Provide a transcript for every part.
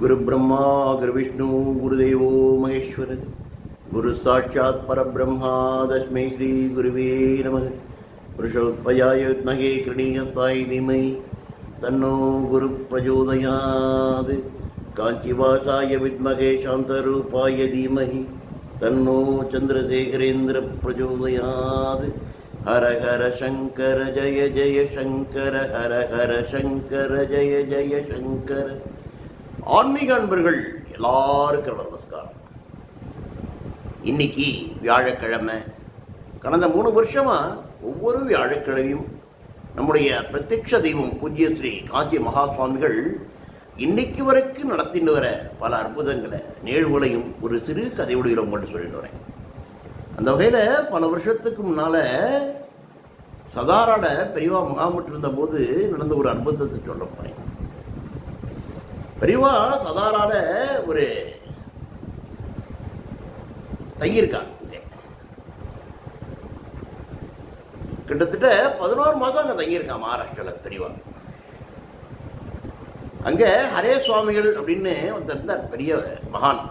गुरु ब्रह्मा गुरु विष्णु गुरुदेवो महेश्वर गुरु साक्षात् परब्रह्मा तस्मै श्री गुरुवे नमः। पुरुषोत्पयाय विद्महे कृणीहस्ताय धीमहि तन्नो गुरु प्रचोदयात्। कांचीवासाय विद्महे शान्तरूपाय धीमहि तन्नो चन्द्रशेखरेन्द्र प्रचोदयात्। हर हर शंकर जय जय शंकर हर हर शंकर जय जय शंकर। ஆன்மீக அன்பர்கள் எல்லாருக்கும் நமஸ்காரம். இன்னைக்கு வியாழக்கிழமை. கடந்த 3 வருஷமா ஒவ்வொரு வியாழக்கிழமையும் நம்முடைய பிரத்யக்ஷ தெய்வம் பூஜ்ய ஸ்ரீ காஞ்சி மகா சுவாமிகள் இன்னைக்கு வரைக்கும் நடத்திட்டு வர பல அற்புதங்களை நிகழ்வுகளையும் ஒரு சிறு கதையுடைய உங்கள்கிட்ட சொல்லிட்டு வரேன். அந்த வகையில் பல வருஷத்துக்கு முன்னால் சதாராட பெரியவா முகாமிட்டு இருந்த போது நடந்த ஒரு அற்புதத்தை சொல்ல போகிறேன். பெரியவா சதாராட ஒரு தங்கியிருக்காங்க. கிட்டத்தட்ட 11 மாதம் அங்கே தங்கியிருக்கான் மகாராஷ்டிராவில் பெரியவா. அங்கே ஹரே சுவாமிகள் அப்படின்னு ஒருத்தர் இருந்தார், பெரிய மகான்.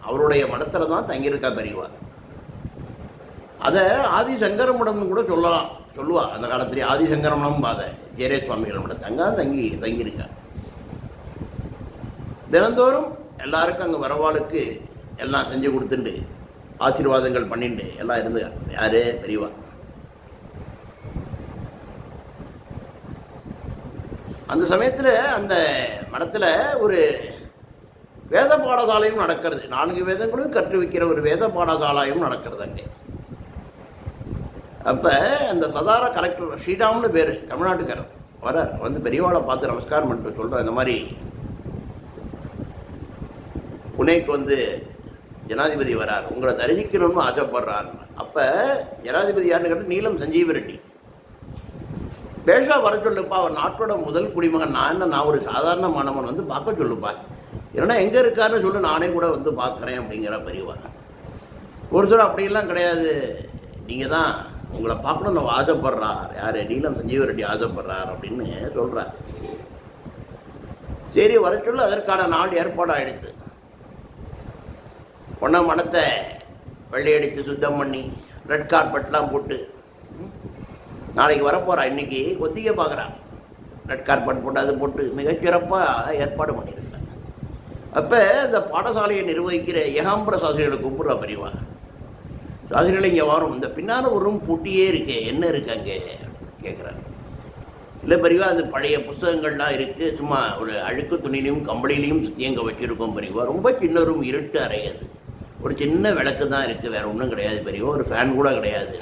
அவருடைய மடத்தில் தான் தங்கியிருக்கா பெரியவா. அதை ஆதிசங்கரமடம் கூட சொல்லுவா அந்த காலத்திலேயே. ஆதிசங்கரமடம் பாத ஜெயரே சுவாமிகள் மடத்தை அங்கே தான் தங்கியிருக்கா. தினந்தோறும் எல்லாருக்கும் அங்கே வரவாளுக்கு எல்லாம் செஞ்சு கொடுத்துட்டு ஆசீர்வாதங்கள் பண்ணிட்டு எல்லாம் இருந்து யாரே பெரியவா. அந்த சமயத்தில் அந்த மடத்தில் ஒரு வேத பாடசாலையும் நடக்கிறது. 4 வேதங்களும் கற்று வைக்கிற ஒரு வேத பாடசாலையும் நடக்கிறது அங்கே. அப்போ அந்த சதாரா கலெக்டர் ஸ்ரீராம்னு பேர், தமிழ்நாட்டுக்காரர் வரார். வந்து பெரியவாளை பார்த்து நமஸ்காரம் பண்ணிட்டு சொல்கிறேன், இந்த மாதிரி புனேக்கு வந்து ஜனாதிபதி வரார், உங்களை தரிசிக்கணும்னு ஆசைப்படுறார். அப்போ ஜனாதிபதி யாருன்னு கேட்டால் நீலம் சஞ்சீவ ரெட்டி. பேஷா வர சொல்லுப்பா, அவர் நாட்டோட முதல் குடிமகன். நான் ஒரு சாதாரண மாணவன், வந்து பார்க்க சொல்லுப்பா. ஏன்னா எங்கே இருக்காருன்னு சொல்லி நானே கூட வந்து பார்க்குறேன் அப்படிங்கிற பெரியவா. ஒருத்தர் அப்படியெல்லாம் கிடையாது, நீங்கள் தான் உங்களை பார்க்கணும்னு ஆசைப்படுறார். யார்? நீலம் சஞ்சீவ ரெட்டி ஆசைப்படுறார் அப்படின்னு சொல்கிறார். சரி வர சொல்லு. அதற்கான நாள் ஏற்பாடாகிடுது. ஒன்றா மடத்தை வெள்ளையடித்து சுத்தம் பண்ணி ரெட் கார்பெட்லாம் போட்டு நாளைக்கு வரப்போகிறா. இன்றைக்கி ஒத்திகை பார்க்குறான். ரெட் கார்பெட் போட்டு அது போட்டு மிகச்சிறப்பாக ஏற்பாடு பண்ணியிருக்காங்க. அப்போ இந்த பாடசாலையை நிர்வகிக்கிற ஏகாம்பர சாஸ்திரிகளை கூப்பிட்றா பெரியவா. சாஸ்திரிகளை இங்கே வரும், இந்த பின்னால் ஒரு ரூம் பூட்டியே இருக்கே, என்ன இருக்கு அங்கே கேட்குறாரு. இல்லை பெரியவா, அது பழைய புஸ்தகங்கள்லாம் இருக்குது, சும்மா ஒரு அழுக்கு துணிலையும் கம்பளிலையும் சுற்றி அங்கே வச்சுருக்கோம் பெரியவா. ரொம்ப சின்ன ரூம், இருட்டு அறையாது, ஒரு சின்ன விளக்கு தான் இருக்குது, வேறு ஒன்றும் கிடையாது பெரியவா, ஒரு ஃபேன் கூட கிடையாது.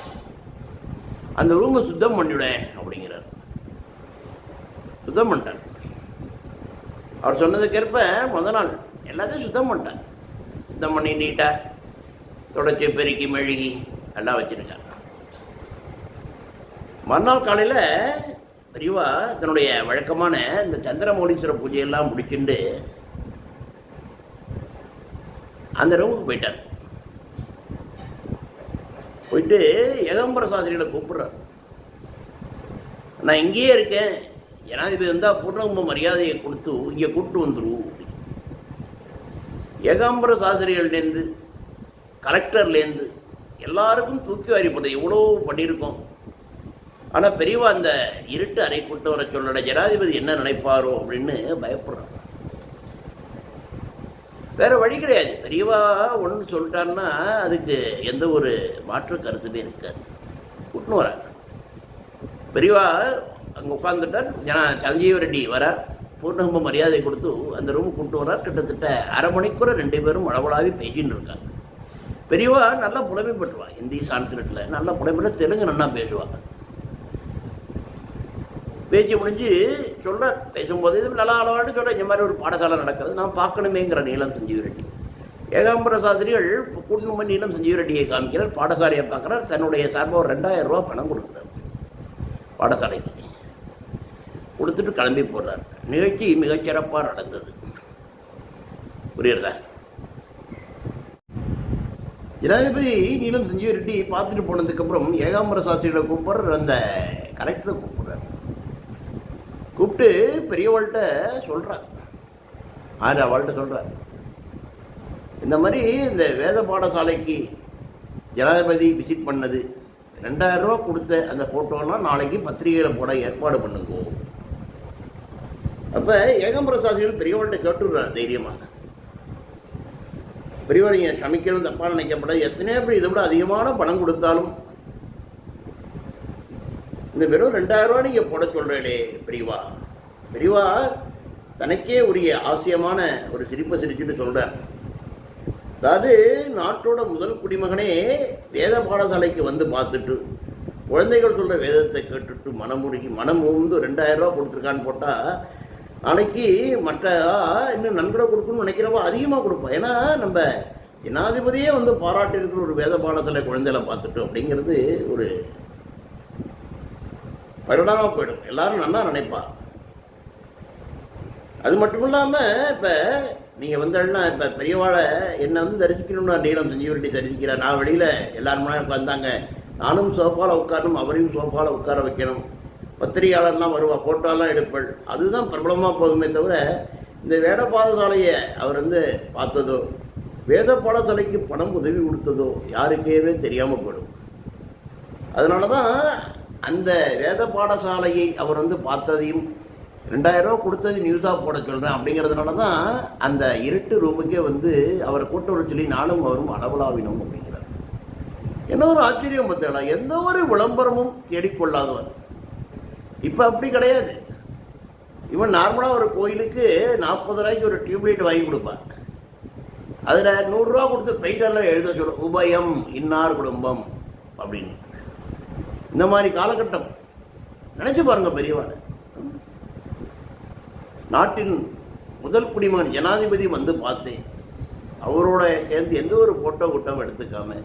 அந்த ரூமை சுத்தம் பண்ணிவிட அப்படிங்கிறார். சுத்தம் பண்ணிட்டார். அவர் சொன்னதுக்கேற்ப முதல் நாள் எல்லாத்தையும் சுத்தம் பண்ணிட்டார். சுத்தம் பண்ணி நீட்டாக தொடச்சி பெருக்கி மெழுகி எல்லாம் வச்சுருக்காங்க. மறுநாள் காலையில் பெரியவா தன்னுடைய வழக்கமான இந்த சந்திரமௌலீஸ்வர பூஜையெல்லாம் முடிச்சுட்டு அந்த ரூமுக்கு போயிட்டார். போயிட்டு ஏகாம்பர சாஸ்திரிகளை கூப்பிட்றார். நான் இங்கேயே இருக்கேன், ஜனாதிபதி வந்தால் பூர்ணகும்ப மரியாதையை கொடுத்து இங்கே கூப்பிட்டு வந்துடும். ஏகாம்பர சாஸ்திரிகள்லேருந்து கலெக்டர்லேருந்து எல்லாருக்கும் தூக்கி வாரி போட்டது, எவ்வளோ பண்ணியிருக்கோம். ஆனால் பெரியவா அந்த இருட்டு அறை கூட்டு வர சொல்லட ஜனாதிபதி என்ன நினைப்பாரோ அப்படின்னு பயப்படுறாங்க. வேறு வழி கிடையாது. பெரியவா ஒன்று சொல்லிட்டாருன்னா அதுக்கு எந்த ஒரு மாற்று கருத்துமே இருக்காது. கூட்டின்னு வரார். பெரியவா அங்கே உட்காந்துட்டார். சஞ்சீவ ரெட்டி வரார், பூர்ணகும்ப மரியாதை கொடுத்து அந்த ரூமுக்கு கூப்பிட்டு வரார். கிட்டத்தட்ட அரை மணிக்கூட 2 பேரும் அளவலாவி பேசின்னு இருக்காங்க. பெரியவா நல்லா புலமை பெற்றுவா, ஹிந்தி சான்ஸ்கிரிட்டில் நல்லா புலமைப்பட்டு, தெலுங்கு நல்லா பேசுவாள். பேச்சு முடிஞ்சு சொல்கிறார். பேசும்போது இது நல்லா அளவாட்டு சொல்கிறேன், இந்த மாதிரி ஒரு பாடசாலை நடக்கிறது, நான் பார்க்கணுமேங்கிற நீலம் சஞ்சீவ ரெட்டி. ஏகாம்பர சாஸ்திரிகள் கூட்டணி பண்ணி நீலம் சஞ்சீவ ரெட்டியை காமிக்கிறார். பாடசாலையை பார்க்குறார். தன்னுடைய சார்பாக ஒரு 2000 ரூபா பணம் கொடுக்குறார் பாடசாலைக்கு. கொடுத்துட்டு கிளம்பி போடுறார். நிகழ்ச்சி மிகச்சிறப்பாக நடந்தது. புரியுறதா? ஜனாதிபதி நீலம் சஞ்சீவ ரெட்டி பார்த்துட்டு போனதுக்கப்புறம் ஏகாம்பர சாஸ்திரிகளை கூப்பிட்ற அந்த கலெக்டரை கூப்பிட்றார். கூப்பிட்டு பெரியவள்கிட்ட சொல்கிறார், ஆறு அவள்கிட்ட சொல்கிறார். இந்த மாதிரி இந்த வேத பாடசாலைக்கு ஜனாதிபதி விசிட் பண்ணது 2000 ரூபா கொடுத்த அந்த ஃபோட்டோலாம் நாளைக்கு பத்திரிகையில் போட ஏற்பாடு பண்ணுங்க. அப்போ ஏகம்பிரசாசிகள் பெரியவள்கிட்ட கேட்டுடுறார் தைரியமாக. பெரியவா நீங்கள் சமைக்கணும் தப்பாக நினைக்கப்பட எத்தனையோ பேர் இதை விட அதிகமான பணம் கொடுத்தாலும் இந்த வெறும் 2000 ரூபா நீங்கள் போட சொல்கிறீங்களே பெரியவா. பெரியவா தனக்கே உரிய ஆசியமான ஒரு சிரிப்பை சிரிச்சுட்டு சொல்கிறார். அதாவது நாட்டோட முதல் குடிமகனே வேத பாடசாலைக்கு வந்து பார்த்துட்டு குழந்தைகள் சொல்கிற வேதத்தை கேட்டுட்டு மனமுந்து 2000 ரூபா கொடுத்துருக்கான்னு போட்டால் நாளைக்கு மற்ற இன்னும் நன்கொடை கொடுக்கணும்னு நினைக்கிறவா அதிகமாக கொடுப்பா. ஏன்னா நம்ம ஜனாதிபதியே வந்து பாராட்டி இருக்கிற ஒரு வேத பாடசாலை குழந்தைகளை பார்த்துட்டு அப்படிங்கிறது ஒரு பரிணாமமாக போயிடும். எல்லாரும் நல்லா நினைப்பா. அது மட்டும் இல்லாமல் இப்போ நீங்கள் வந்தோன்னா இப்போ பெரியவாளை என்னை வந்து தரிசிக்கணும்னு நீளம் செஞ்சு தரிசிக்கிறேன். நான் வெளியில் எல்லாரும் வந்தாங்க. நானும் சோஃபாவில் உட்காரணும், அவரையும் சோஃபாவில் உட்கார வைக்கணும். பத்திரிகையாளர்லாம் வருவா, ஃபோட்டோலாம் எடுப்பள். அதுதான் பிரபலமாக போகுமே தவிர இந்த வேத பாடசாலையை அவர் வந்து பார்த்ததோ வேத பாடசாலைக்கு பணம் உதவி கொடுத்ததோ யாருக்கேவே தெரியாமல் போயிடும். அதனால தான் அந்த வேத பாடசாலையை அவர் வந்து பார்த்ததையும் 2000 ரூபா கொடுத்தது நியூஸாக போட சொல்கிறேன் அப்படிங்கிறதுனால தான் அந்த இருட்டு ரூமுக்கே வந்து அவரை கூட்ட வர சொல்லி நானும் அவரும் அளவலாவினோம் அப்படிங்கிறார். என்ன ஒரு ஆச்சரியம் பார்த்தா, எந்த ஒரு விளம்பரமும் தேடிக்கொள்ளாதவர். இப்போ அப்படி கிடையாது. இவன் நார்மலாக ஒரு கோயிலுக்கு 40 ரூபாய்க்கு ஒரு டியூப்லைட் வாங்கி கொடுப்பான். அதில் 100 ரூபா கொடுத்து பெயிண்டெல்லாம் எழுத சொல்லும், உபயம் இன்னார் குடும்பம் அப்படின்னு. இந்த மாதிரி காலகட்டம் நினச்சி பாருங்க. பெரியவாள் நாட்டின் முதல் குடிமகன் ஜனாதிபதி வந்து பார்த்தேன். அவரோட சேர்ந்து எந்த ஒரு போட்டோ கூட்டம் எடுத்துக்காம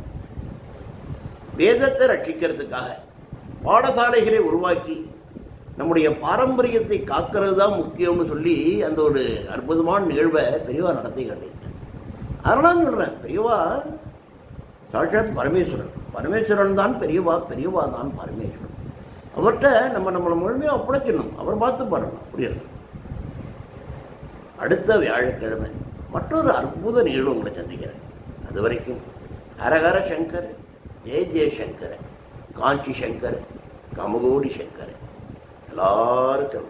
வேதத்தை ரட்சிக்கிறதுக்காக பாடசாலைகளை உருவாக்கி நம்முடைய பாரம்பரியத்தை காக்கிறது தான் முக்கியம்னு சொல்லி அந்த ஒரு அற்புதமான நிகழ்வை பெரியவா நடத்தி காட்டியிருக்கேன். அதெல்லாம் சொல்கிறேன், பெரியவா சாட்சாத் பரமேஸ்வரன் தான் பெரியவா, பெரியவா தான் பரமேஸ்வரன். அவர்கிட்ட நம்மளை முழுமையாக ஒப்படைச்சிடணும். அவர் பார்த்து பாருங்க. புரியுது. அடுத்த வியாழக்கிழமை மற்றொரு அற்புத நிகழ்வு உங்களை சந்திக்கிறேன். அது வரைக்கும் ஹரஹர சங்கர், ஜெய சங்கர், காஞ்சி சங்கர், கமகோடி சங்கர் எல்லாருக்கும்